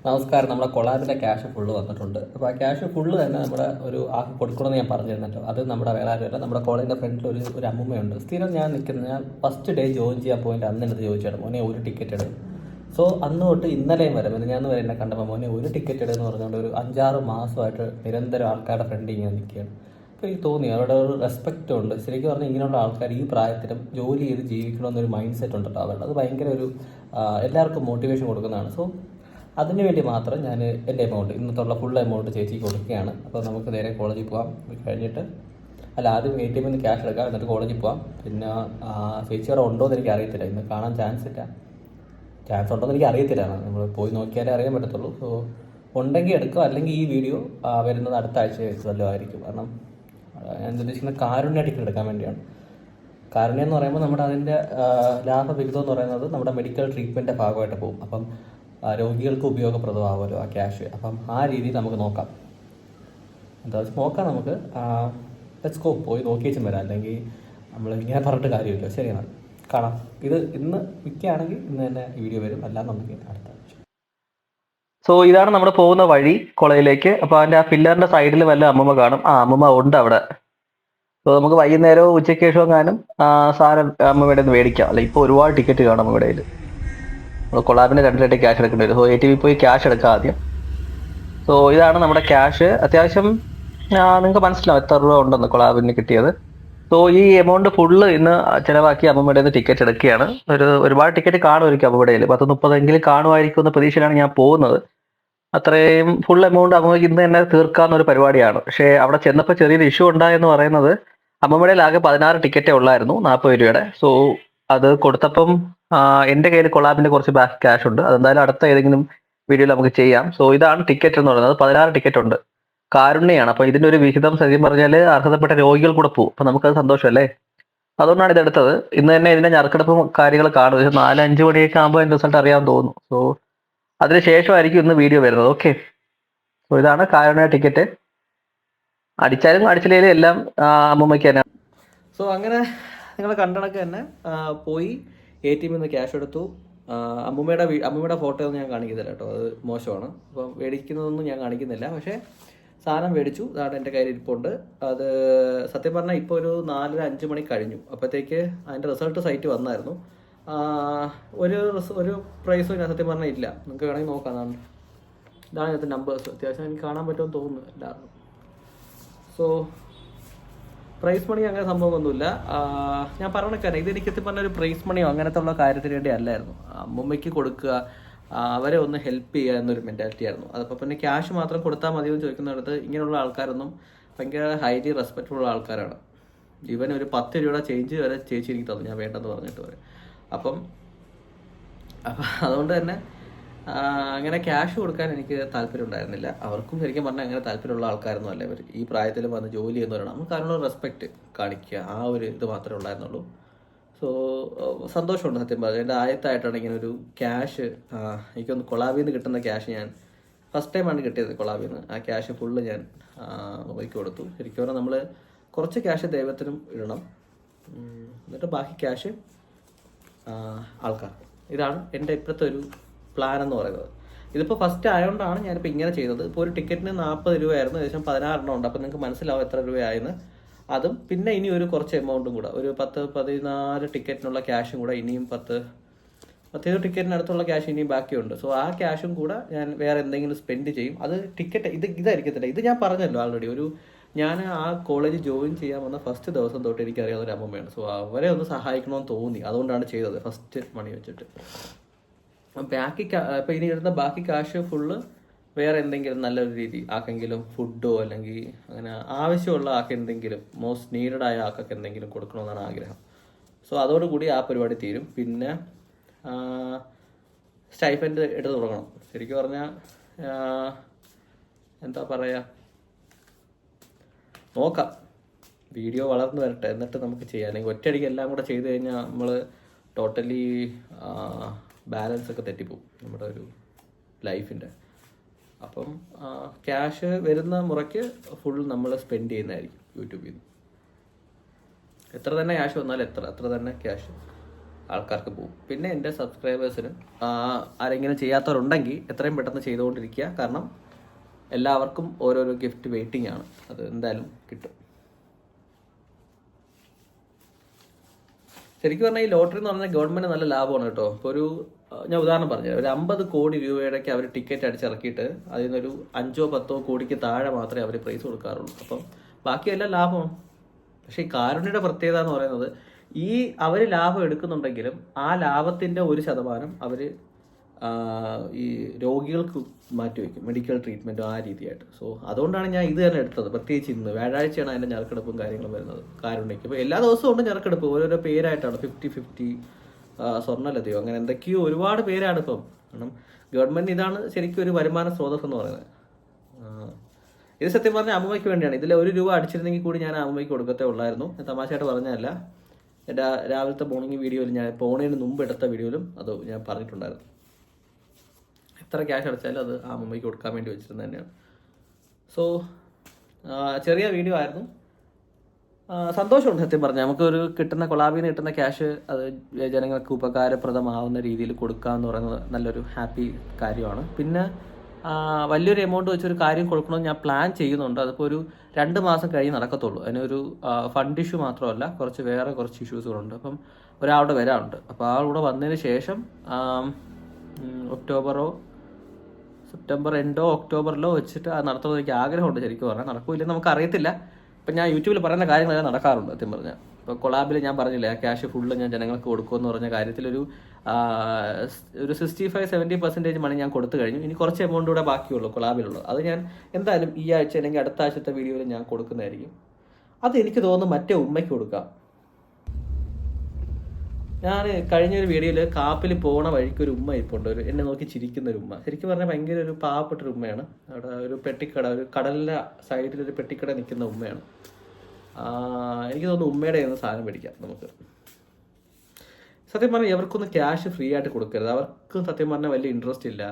നമസ്കാരം. നമ്മുടെ കൊളാബിൻ്റെ cash full വന്നിട്ടുണ്ട്. അപ്പോൾ ആ ക്യാഷ് ഫുള്ള് തന്നെ നമ്മുടെ ഒരു കൊടുക്കണമെന്ന് ഞാൻ പറഞ്ഞിരുന്നല്ലോ. അത് നമ്മുടെ വേറെ ആരുമല്ല, നമ്മുടെ കോളേജിൻ്റെ ഫ്രണ്ടിൽ ഒരു അമ്മൂമ്മയുണ്ട്. സ്ഥിരം ഞാൻ നിൽക്കുന്നത്, ഞാൻ ഫസ്റ്റ് ഡേ ജോയിൻ ചെയ്യാൻ പോയിട്ട് അന്ന് എടുത്ത് ചോദിച്ചാണ്, മോനെ ഒരു ടിക്കറ്റ് എടുക്കും. സോ അന്ന് തൊട്ട് ഇന്നലെയും വരെ ഞാൻ വരെ എന്നെ കണ്ടപ്പോൾ മോനെ ഒരു ടിക്കറ്റ് എടുന്ന് പറഞ്ഞുകൊണ്ട് ഒരു 5-6 മാസമായിട്ട് നിരന്തരം ആൾക്കാരുടെ ഫ്രണ്ടിൽ ഇങ്ങനെ നിൽക്കുകയാണ്. അപ്പോൾ എനിക്ക് തോന്നി അവരുടെ ഒരു റെസ്പെക്റ്റ് ഉണ്ട്. ശരിക്കും പറഞ്ഞാൽ ഇങ്ങനെയുള്ള ആൾക്കാർ ഈ പ്രായത്തിലും ജോലി ചെയ്ത് ജീവിക്കണമെന്നൊരു മൈൻഡ് സെറ്റ് ഉണ്ടല്ലോ അവരുടെ. അത് ഭയങ്കര ഒരു എല്ലാവർക്കും മോട്ടിവേഷൻ കൊടുക്കുന്നതാണ്. സോ അതിന് വേണ്ടി മാത്രം ഞാൻ എൻ്റെ എമൗണ്ട് ഇന്നത്തുള്ള ഫുൾ എമൗണ്ട് ചേച്ചിക്ക് കൊടുക്കുകയാണ്. അപ്പോൾ നമുക്ക് നേരെ കോളേജിൽ പോകാം. കഴിഞ്ഞിട്ട് ആദ്യം ATM നിന്ന് ക്യാഷ് എടുക്കാം, എന്നിട്ട് കോളേജിൽ പോകാം. പിന്നെ ചേച്ചി അവിടെ ഉണ്ടോ എന്ന് എനിക്ക് അറിയത്തില്ല, ഇന്ന് കാണാൻ ചാൻസ് ഉണ്ടോ എന്ന് എനിക്ക് അറിയത്തില്ല. നമ്മൾ പോയി നോക്കിയാലേ അറിയാൻ പറ്റത്തുള്ളൂ. സോ ഉണ്ടെങ്കിൽ എടുക്കുക, അല്ലെങ്കിൽ ഈ വീഡിയോ വരുന്നത് അടുത്ത ആഴ്ച വല്ലതും ആയിരിക്കും. കാരണം ഞാൻ ഉദ്ദേശിക്കുന്നത് കാരുണ്യ ടിക്കറ്റ് എടുക്കാൻ വേണ്ടിയാണ്. കാരുണ്യം എന്ന് പറയുമ്പോൾ നമ്മുടെ അതിൻ്റെ ലാഭവിഹിതം എന്ന് പറയുന്നത് നമ്മുടെ മെഡിക്കൽ ട്രീറ്റ്മെൻറ്റിൻ്റെ ഭാഗമായിട്ട് പോകും. അപ്പം രോഗികൾക്ക് ഉപയോഗപ്രദമാവുമല്ലോ ആ ക്യാഷ്. അപ്പം ആ രീതിയിൽ നമുക്ക് നോക്കാം. എന്താ വെച്ചാൽ നോക്കാം നമുക്ക്. ലെറ്റ്സ് ഗോ, പോയി നോക്കി വെച്ചും വരാം. അല്ലെങ്കിൽ നമ്മൾ ഇങ്ങനെ പറഞ്ഞിട്ട് കാര്യമില്ല. ശരിയാണ്, കാണാം. ഇത് ഇന്ന് മിക്കുകയാണെങ്കിൽ ഇന്ന് തന്നെ ഈ വീഡിയോ വരും, അല്ലാന്നുണ്ടെങ്കിൽ അടുത്ത ആഴ്ച. സോ ഇതാണ് നമ്മൾ പോകുന്ന വഴി കോളേജിലേക്ക്. അപ്പോൾ അതിൻ്റെ ആ പില്ലറിൻ്റെ സൈഡിൽ വല്ല അമ്മമ്മ കാണും. അമ്മമ്മ ഉണ്ട് അവിടെ. സോ നമുക്ക് വൈകുന്നേരവും ഉച്ചയ്ക്ക് ശേഷവും കാണും സാധനം അമ്മമ്മയുടെ നിന്ന് മേടിക്കാം. അല്ല, ഇപ്പോൾ ഒരുപാട് ടിക്കറ്റ് കാണും അമ്മയുടെ കയ്യിൽ. നമ്മൾ കൊളാബിന് 2 ക്യാഷ് എടുക്കേണ്ടി വരും. സോ ATV പോയി ക്യാഷ് എടുക്കാം ആദ്യം. സോ ഇതാണ് നമ്മുടെ ക്യാഷ്. അത്യാവശ്യം നിങ്ങൾക്ക് മനസ്സിലാവും എത്ര രൂപ ഉണ്ടെന്ന് കൊളാബിന് കിട്ടിയത്. സോ ഈ എമൗണ്ട് ഫുള്ള് ഇന്ന് ചിലവാക്കി അമ്മമ്മയുടെ നിന്ന് ടിക്കറ്റ് എടുക്കുകയാണ്. ഒരുപാട് ടിക്കറ്റ് കാണുമായിരിക്കും അമ്മയുടെ കയ്യിൽ. 10-30 കാണുമായിരിക്കും എന്ന പ്രതീക്ഷയിലാണ് ഞാൻ പോകുന്നത്. അത്രയും ഫുൾ എമൗണ്ട് അമ്മമ്മയ്ക്ക് ഇന്ന് തന്നെ തീർക്കാവുന്ന ഒരു പരിപാടിയാണ്. പക്ഷേ അവിടെ ചെന്നപ്പോൾ ചെറിയൊരു ഇഷ്യൂ ഉണ്ടായെന്ന് പറയുന്നത്, അമ്മമ്മയുടെ ആകെ 16 ടിക്കറ്റേ ഉള്ളായിരുന്നു 40 രൂപയുടെ. സോ അത് കൊടുത്തപ്പം എൻ്റെ കയ്യിൽ കൊളാബിൻ്റെ കുറച്ച് ബാക്ക് ക്യാഷ് ഉണ്ട്. അതെന്തായാലും അടുത്ത ഏതെങ്കിലും വീഡിയോയിൽ നമുക്ക് ചെയ്യാം. സോ ഇതാണ് ടിക്കറ്റ് എന്ന് പറയുന്നത്. 16 ടിക്കറ്റ് ഉണ്ട്. കാരുണ്യാണ്. അപ്പോൾ ഇതിൻ്റെ ഒരു വിഹിതം സത്യം പറഞ്ഞാൽ അർഹതപ്പെട്ട രോഗികൾ കൂടെ പോകും. അപ്പോൾ നമുക്കത് സന്തോഷമല്ലേ. അതുകൊണ്ടാണ് ഇതെടുത്തത്. ഇന്ന് തന്നെ ഇതിൻ്റെ ഞറുക്കെടുപ്പും കാര്യങ്ങൾ കാണും. 4-5 മണിയൊക്കെ ആകുമ്പോൾ അതിൻ്റെ റിസൾട്ട് അറിയാൻ തോന്നുന്നു. സോ അതിന് ശേഷമായിരിക്കും ഇന്ന് വീഡിയോ വരുന്നത്. ഓക്കെ, സോ ഇതാണ് കാരുണ്യ ടിക്കറ്റ്. അടിച്ചാലും അടിച്ചില്ലേലും എല്ലാം അമ്മൂമ്മയ്ക്ക് തന്നെ. സോ അങ്ങനെ നിങ്ങൾ കണ്ടണക്ക് തന്നെ പോയി ATM നിന്ന് ക്യാഷ് എടുത്തു. അമ്മൂമ്മയുടെ ഫോട്ടോ ഒന്നും ഞാൻ കാണിക്കുന്നില്ല കേട്ടോ, അത് മോശമാണ്. അപ്പം മേടിക്കുന്നതൊന്നും ഞാൻ കാണിക്കുന്നില്ല. പക്ഷേ സാധനം മേടിച്ചു, അതാണ് എൻ്റെ കയ്യിൽ ഇരിപ്പുണ്ട്. അത് സത്യം പറഞ്ഞാൽ ഇപ്പോൾ ഒരു 4-5 മണി കഴിഞ്ഞു. അപ്പോഴത്തേക്ക് അതിൻ്റെ റിസൾട്ട് സൈറ്റ് വന്നായിരുന്നു. ഒരു പ്രൈസും ഞാൻ സത്യം പറഞ്ഞാൽ ഇല്ല. നിങ്ങൾക്ക് വേണമെങ്കിൽ നോക്കാം. ഇതാണ് ഇതിൻ്റെ നമ്പേഴ്സ്. അത്യാവശ്യം എനിക്ക് കാണാൻ പറ്റുമെന്ന് തോന്നുന്നു എല്ലാവർക്കും. സോ പ്രൈസ് മണി അങ്ങനെ സംഭവമൊന്നുമില്ല. ഞാൻ പറഞ്ഞേക്കാനെ ഇതെനിക്ക് സത്യം പറഞ്ഞ ഒരു പ്രൈസ് മണിയോ അങ്ങനത്തെ ഉള്ള കാര്യത്തിന് വേണ്ടി അല്ലായിരുന്നു. അമ്മൂമ്മയ്ക്ക് കൊടുക്കുക, അവരെ ഒന്ന് ഹെൽപ്പ് ചെയ്യുക എന്നൊരു മെൻറ്റാലിറ്റി ആയിരുന്നു. അതപ്പോൾ പിന്നെ ക്യാഷ് മാത്രം കൊടുത്താൽ മതിയെന്ന് ചോദിക്കുന്നിടത്ത് ഇങ്ങനെയുള്ള ആൾക്കാരൊന്നും ഭയങ്കര ഹൈലി റെസ്പെക്റ്റുള്ള ആൾക്കാരാണ്. ഈവൻ ഒരു 10 രൂപയുടെ ചേഞ്ച് വരെ ചേച്ചി എനിക്ക് തന്നു, ഞാൻ വേണ്ടെന്ന് പറഞ്ഞിട്ട് വരെ. അപ്പം അതുകൊണ്ട് തന്നെ അങ്ങനെ ക്യാഷ് കൊടുക്കാൻ എനിക്ക് താല്പര്യം ഉണ്ടായിരുന്നില്ല. അവർക്കും ശരിക്കും പറഞ്ഞാൽ അങ്ങനെ താല്പര്യമുള്ള ആൾക്കാരൊന്നും അല്ല ഇവർ. ഈ പ്രായത്തിൽ വന്ന് ജോലി ചെയ്യുന്നവരാണ്. നമുക്ക് അതിനുള്ള റെസ്പെക്റ്റ് കാണിക്കുക, ആ ഒരു ഇത് മാത്രമേ ഉണ്ടായിരുന്നുള്ളൂ. സോ സന്തോഷമുണ്ട് സത്യം പറഞ്ഞാൽ. എൻ്റെ ആദ്യത്തായിട്ടാണ് ഇങ്ങനെ ഒരു ക്യാഷ് എനിക്കൊന്ന് കൊളാബിൽ നിന്ന് കിട്ടുന്ന ക്യാഷ് ഞാൻ ഫസ്റ്റ് ടൈമാണ് കിട്ടിയത്. കൊളാബിൽ നിന്ന് ആ ക്യാഷ് ഫുള്ള് ഞാൻ നോക്കി കൊടുത്തു. ശരിക്കും പറഞ്ഞാൽ നമ്മൾ കുറച്ച് ക്യാഷ് ദൈവത്തിനും ഇടണം, എന്നിട്ട് ബാക്കി ക്യാഷ് ആൾക്കാർക്ക്. ഇതാണ് എൻ്റെ ഇപ്പോഴത്തെ ഒരു പ്ലാൻ എന്ന് പറയുന്നത്. ഇതിപ്പോൾ ഫസ്റ്റ് ആയതുകൊണ്ടാണ് ഞാനിപ്പോൾ ഇങ്ങനെ ചെയ്തത്. ഇപ്പോൾ ഒരു ടിക്കറ്റിന് 40 രൂപയായിരുന്നു, ഏകദേശം 16 ഉണ്ട്. അപ്പോൾ നിങ്ങൾക്ക് മനസ്സിലാവും എത്ര രൂപയായെന്ന്. അതും പിന്നെ ഇനി ഒരു കുറച്ച് എമൗണ്ടും കൂടെ, ഒരു 10-14 ടിക്കറ്റിനുള്ള ക്യാഷും കൂടെ, ഇനിയും 10 ടിക്കറ്റിനടുത്തുള്ള ക്യാഷ് ഇനിയും ബാക്കിയുണ്ട്. സോ ആ ക്യാഷും കൂടെ ഞാൻ വേറെ എന്തെങ്കിലും സ്പെൻഡ് ചെയ്യും. അത് ടിക്കറ്റ് ഇതായിരിക്കത്തില്ല. ഇത് ഞാൻ പറഞ്ഞല്ലോ ആൾറെഡി. ഞാൻ ആ കോളേജ് ജോയിൻ ചെയ്യാൻ വന്ന ഫസ്റ്റ് ദിവസം തൊട്ട് എനിക്കറിയാവുന്ന ഒരു അമ്മമ്മയാണ്. സോ അവരെ ഒന്ന് സഹായിക്കണമെന്ന് തോന്നി, അതുകൊണ്ടാണ് ചെയ്തത് ഫസ്റ്റ് മണി വെച്ചിട്ട്. ഇപ്പം ഇനി ഇടുന്ന ബാക്കി കാശ് ഫുള്ള് വേറെ എന്തെങ്കിലും നല്ലൊരു രീതി ആക്കെങ്കിലും, ഫുഡോ അല്ലെങ്കിൽ അങ്ങനെ ആവശ്യമുള്ള ആൾക്ക് എന്തെങ്കിലും, മോസ്റ്റ് നീഡഡ് ആയ ആൾക്കൊക്കെ എന്തെങ്കിലും കൊടുക്കണമെന്നാണ് ആഗ്രഹം. സോ അതോടുകൂടി ആ പരിപാടി തീരും. പിന്നെ സ്റ്റൈഫൻഡ് എടുത്ത് തുടങ്ങണം. ശരിക്കും പറഞ്ഞാൽ എന്താ പറയുക, നോക്കാം. വീഡിയോ വളർന്നു വരട്ടെ, എന്നിട്ട് നമുക്ക് ചെയ്യാം. അല്ലെങ്കിൽ ഒറ്റയടിക്ക് എല്ലാം കൂടെ ചെയ്ത് കഴിഞ്ഞാൽ നമ്മൾ ടോട്ടലി ബാലൻസ് ഒക്കെ തെറ്റിപ്പോവും നമ്മുടെ ഒരു ലൈഫിൻ്റെ. അപ്പം ക്യാഷ് വരുന്ന മുറയ്ക്ക് ഫുൾ നമ്മൾ സ്പെൻഡ് ചെയ്യുന്നതായിരിക്കും യൂട്യൂബിൽ നിന്ന്. എത്ര തന്നെ ക്യാഷ് വന്നാലും അത്ര തന്നെ ക്യാഷ് ആൾക്കാർക്ക് പോകും. പിന്നെ എൻ്റെ സബ്സ്ക്രൈബേഴ്സിന് ആരെങ്കിലും ചെയ്യാത്തവരുണ്ടെങ്കിൽ എത്രയും പെട്ടെന്ന് ചെയ്തുകൊണ്ടിരിക്കുക. കാരണം എല്ലാവർക്കും ഓരോരോ ഗിഫ്റ്റ് വെയിറ്റിംഗ് ആണ്, അത് എന്തായാലും കിട്ടും. ശരിക്കും പറഞ്ഞാൽ ഈ ലോട്ടറി എന്ന് പറഞ്ഞാൽ ഗവൺമെൻറ് നല്ല ലാഭമാണ് കേട്ടോ. ഇപ്പോൾ ഞാൻ ഉദാഹരണം പറഞ്ഞു, ഒരു 50 കോടി രൂപയുടെയൊക്കെ അവർ ടിക്കറ്റ് അടിച്ചിറക്കിയിട്ട് അതിൽ നിന്നൊരു 5-10 കോടിക്ക് താഴെ മാത്രമേ അവർ പ്രൈസ് കൊടുക്കാറുള്ളൂ. അപ്പം ബാക്കിയെല്ലാം ലാഭമാണ്. പക്ഷേ ഈ കാരുണ്യയുടെ പ്രത്യേകത എന്ന് പറയുന്നത്, ഈ അവർ ലാഭം എടുക്കുന്നുണ്ടെങ്കിലും ആ ലാഭത്തിൻ്റെ 1% അവർ ഈ രോഗികൾക്ക് മാറ്റിവെക്കും, മെഡിക്കൽ ട്രീറ്റ്മെൻറ്റും ആ രീതിയായിട്ട്. സോ അതുകൊണ്ടാണ് ഞാൻ ഇത് തന്നെ എടുത്തത്. പ്രത്യേകിച്ച് ഇന്ന് വ്യാഴാഴ്ചയാണ് അതിൻ്റെ ഞെറുക്കെടുപ്പും കാര്യങ്ങളും വരുന്നത് കാരുണ്യക്ക്. ഇപ്പോൾ എല്ലാ ദിവസവും ഉണ്ട് ഞെറുക്കെടുപ്പ്, ഓരോരോ പേരായിട്ടാണ്. 50-50 സ്വർണ്ണലതയോ അങ്ങനെ എന്തൊക്കെയോ ഒരുപാട് പേരാണ് ഇപ്പം. കാരണം ഗവൺമെൻറ് ഇതാണ് ശരിക്കും ഒരു വരുമാന സ്രോതസ് എന്ന് പറയുന്നത്. ഇത് സത്യം പറഞ്ഞാൽ അമ്മയ്ക്ക് വേണ്ടിയാണ്. ഇതിൽ 1 രൂപ അടിച്ചിരുന്നെങ്കിൽ കൂടി ഞാൻ അമ്മയ്ക്ക് കൊടുക്കത്തേ ഉള്ളായിരുന്നു. ഞാൻ തമാശയായിട്ട് പറഞ്ഞതല്ല. എൻ്റെ രാവിലത്തെ മോർണിംഗ് വീഡിയോയിൽ, ഞാൻ പോണതിന് മുമ്പ് എടുത്ത വീഡിയോയിലും അത് ഞാൻ പറഞ്ഞിട്ടുണ്ടായിരുന്നു. എത്ര ക്യാഷ് അടച്ചാലും അത് ആ അമ്മയ്ക്ക് കൊടുക്കാൻ വേണ്ടി വെച്ചിരുന്നത് തന്നെയാണ്. സോ ചെറിയ വീഡിയോ ആയിരുന്നു. സന്തോഷമുണ്ട് സത്യം പറഞ്ഞാൽ. നമുക്കൊരു കിട്ടുന്ന കൊളാബിൽ നിന്ന് കിട്ടുന്ന ക്യാഷ് അത് ജനങ്ങൾക്ക് ഉപകാരപ്രദമാവുന്ന രീതിയിൽ കൊടുക്കുക എന്ന് പറയുന്നത് നല്ലൊരു ഹാപ്പി കാര്യമാണ്. പിന്നെ വലിയൊരു എമൗണ്ട് വെച്ചൊരു കാര്യം കൊടുക്കണമെന്ന് ഞാൻ പ്ലാൻ ചെയ്യുന്നുണ്ട്. അതിപ്പോൾ ഒരു 2 മാസം കഴിഞ്ഞ് നടക്കത്തുള്ളൂ. അതിനൊരു ഫണ്ട് ഇഷ്യൂ മാത്രമല്ല, വേറെ കുറച്ച് ഇഷ്യൂസുകളുണ്ട്. അപ്പം ഒരാളുടെ വരാറുണ്ട്. അപ്പോൾ ആളുടെ വന്നതിന് ശേഷം സെപ്റ്റംബർ എൻഡോ ഒക്ടോബറിലോ വെച്ചിട്ട് അത് നടത്തുന്നത് എനിക്ക് ആഗ്രഹമുണ്ട്. ശരിക്കും പറഞ്ഞാൽ നടക്കില്ലെന്ന് നമുക്ക് അറിയത്തില്ല. ഇപ്പം ഞാൻ യൂട്യൂബിൽ പറയുന്ന കാര്യങ്ങളെല്ലാം നടക്കാറുണ്ട് സത്യം പറഞ്ഞാൽ. ഇപ്പോൾ കൊളാബിൽ ഞാൻ പറഞ്ഞില്ലേ, ആ ക്യാഷ് ഫുള്ള് ഞാൻ ജനങ്ങൾക്ക് കൊടുക്കുമെന്ന് പറഞ്ഞ കാര്യത്തിലൊരു 65-70% മണി ഞാൻ കൊടുത്തു കഴിഞ്ഞു. ഇനി കുറച്ച് എമൗണ്ട് കൂടെ ബാക്കിയുള്ളൂ കൊളാബിലുള്ളത്. അത് ഞാൻ എന്തായാലും ഈ ആഴ്ച അല്ലെങ്കിൽ അടുത്ത ആഴ്ചത്തെ വീഡിയോയിൽ ഞാൻ കൊടുക്കുന്നതായിരിക്കും. അത് എനിക്ക് തോന്നുന്നു മറ്റേ ഉമ്മയ്ക്ക് കൊടുക്കാം. ഞാൻ കഴിഞ്ഞൊരു വീഡിയോയിൽ കാപ്പിൽ പോണ വഴിക്ക് ഒരു ഉമ്മ ഇരിപ്പുണ്ട്, എന്നെ നോക്കി ചിരിക്കുന്ന ഒരു ഉമ്മ. ശരിക്കും പറഞ്ഞാൽ ഭയങ്കര ഒരു പാവപ്പെട്ടൊരു ഉമ്മയാണ്. അവിടെ ഒരു പെട്ടിക്കട, ഒരു കടലിൻ്റെ സൈഡിലൊരു പെട്ടിക്കട നിൽക്കുന്ന ഉമ്മയാണ്. എനിക്ക് തോന്നുന്നു ഉമ്മയുടെ കയ്യിൽ നിന്ന് സാധനം മേടിക്കാം നമുക്ക്. സത്യം പറഞ്ഞാൽ ഇവർക്കൊന്നും ക്യാഷ് ഫ്രീ ആയിട്ട് കൊടുക്കരുത്. അവർക്കും സത്യം പറഞ്ഞാൽ വലിയ ഇൻട്രസ്റ്റ് ഇല്ല.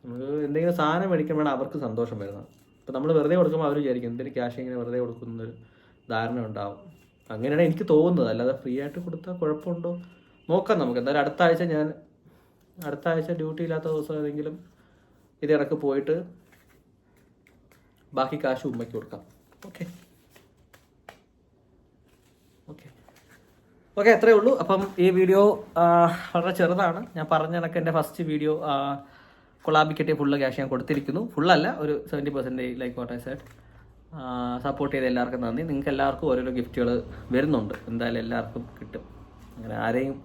നമുക്ക് എന്തെങ്കിലും സാധനം മേടിക്കുമ്പോഴാണ് അവർക്ക് സന്തോഷം വരുന്നത്. ഇപ്പം നമ്മൾ വെറുതെ കൊടുക്കുമ്പോൾ അവർ വിചാരിക്കും എന്തെങ്കിലും ക്യാഷ് ഇങ്ങനെ വെറുതെ കൊടുക്കുന്നൊരു ധാരണ ഉണ്ടാവും. അങ്ങനെയാണ് എനിക്ക് തോന്നുന്നത്. അല്ലാതെ ഫ്രീ ആയിട്ട് കൊടുത്താൽ കുഴപ്പമുണ്ടോ നോക്കാം നമുക്ക്. എന്തായാലും അടുത്ത ആഴ്ച ഡ്യൂട്ടി ഇല്ലാത്ത ദിവസം ഏതെങ്കിലും ഇത് ഇടയ്ക്ക് പോയിട്ട് ബാക്കി കാശ് ഉമ്മയ്ക്ക് കൊടുക്കാം. ഓക്കെ അത്രയേ ഉള്ളൂ. അപ്പം ഈ വീഡിയോ വളരെ ചെറുതാണ്. ഞാൻ പറഞ്ഞ കണക്ക് എൻ്റെ ഫസ്റ്റ് വീഡിയോ കൊളാബി കിട്ടിയ ഫുള്ള് ക്യാഷ് ഞാൻ കൊടുത്തിരിക്കുന്നു. ഫുള്ളല്ല, ഒരു 70% like what I said. Support ചെയ്ത എല്ലാവർക്കും നന്ദി. നിങ്ങൾക്ക് എല്ലാവർക്കും ഓരോരോ ഗിഫ്റ്റുകൾ വരുന്നുണ്ട്. എന്തായാലും എല്ലാവർക്കും കിട്ടും. അങ്ങനെ ആരെയും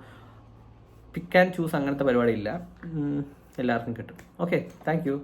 പിക്ക് ആൻഡ് ചൂസ് അങ്ങനത്തെ പരിപാടിയില്ല. എല്ലാവർക്കും കിട്ടും. Okay, thank you.